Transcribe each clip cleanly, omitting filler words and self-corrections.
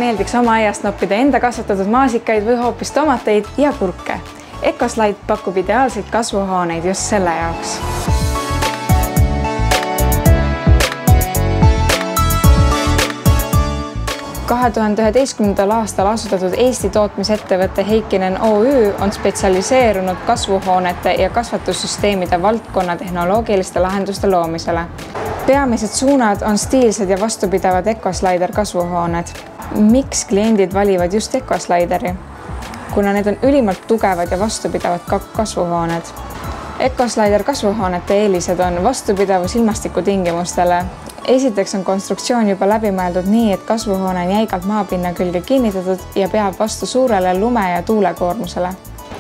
meeldiks oma aiast noppida enda kasvatatud maasikaid või hoopis tomateid ja kurke. EcoSlide pakub ideaalseid kasvuhooneid just selle jaoks. Kahe 2011. aastal asutatud Eesti tootmisettevõtte Heikkinen OÜ on spetsialiseerunud kasvuhoonete ja kasvatussüsteemide valdkonna tehnoloogiliste lahenduste loomisele. Peamised suunad on stiilsed ja vastupidavad EcoSlider kasvuhooned. Miks kliendid valivad just EcoSlideri? Kuna need on ülimalt tugevad ja vastupidavad kasvuhooned. EcoSlider kasvuhoonete eelised on vastupidavus ilmastikutingimustele. Esiteks on konstruktsioon juba läbi mõeldud nii, et kasvuhoone on jäigalt maapinna külge kinnitatud ja peab vastu suurele lume- ja tuulekoormusele.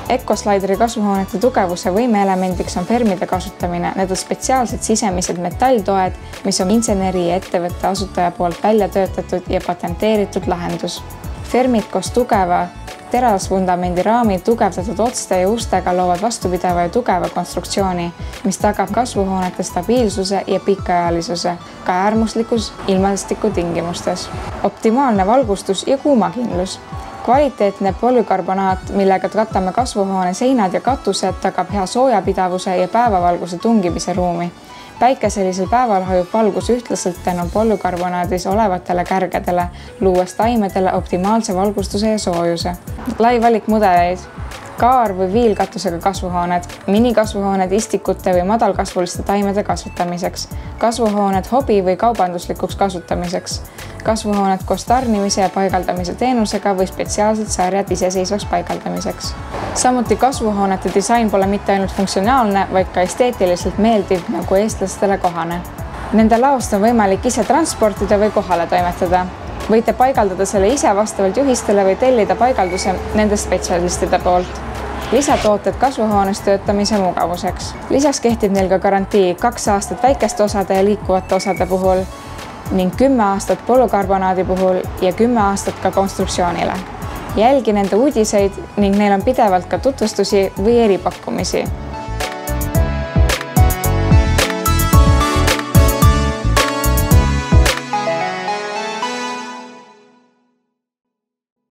EcoSlideri kasvuhoonete tugevuse võimeelemendiks on fermide kasutamine. Need on spetsiaalsed sisemised metalltoed, mis on inseneri ja ettevõtte asutaja poolt välja töötatud ja patenteeritud lahendus. Fermid koos tugeva terasvundamendi raami tugevdatud otste ja ustega loovad vastupidava ja tugeva konstruktsiooni, mis tagab kasvuhoonete stabiilsuse ja pikaajalisuse ka äärmuslikus ilmastikutingimustes. Optimaalne valgustus ja kuumakindlus. Kvaliteetne polükarbonaat, millega katame kasvuhoone seinad ja katused, tagab hea soojapidavuse ja päevavalguse tungimise ruumi. Päikeselisel päeval hajub valgus ühtlaselt tänu polükarbonaadis olevatele kärgedele, luues taimedele optimaalse valgustuse ja soojuse. Lai valik mudeleid. Kaar- või viilkatusega kasvuhooned, minikasvuhooned istikute või madalkasvuliste taimede kasvatamiseks, kasvuhooned hobi- või kaubanduslikuks kasutamiseks, kasvuhooned koos tarnimise ja paigaldamise teenusega või spetsiaalsed sarjad iseseisvaks paigaldamiseks. Samuti kasvuhoonete disain pole mitte ainult funktsionaalne, vaid ka esteetiliselt meeldiv nagu eestlastele kohane. Nende laost on võimalik ise transportida või kohale toimetada. Võite paigaldada selle ise vastavalt juhistele või tellida paigalduse nende spetsialistide poolt. Lisatooted kasvuhoones töötamise mugavuseks. Lisaks kehtib neil ka garantii 2 aastat väikeste osade ja liikuvate osade puhul ning 10 aastat polükarbonaadi puhul ja 10 aastat ka konstruktsioonile. Jälgi nende uudiseid ning neil on pidevalt ka tutvustusi või eripakkumisi.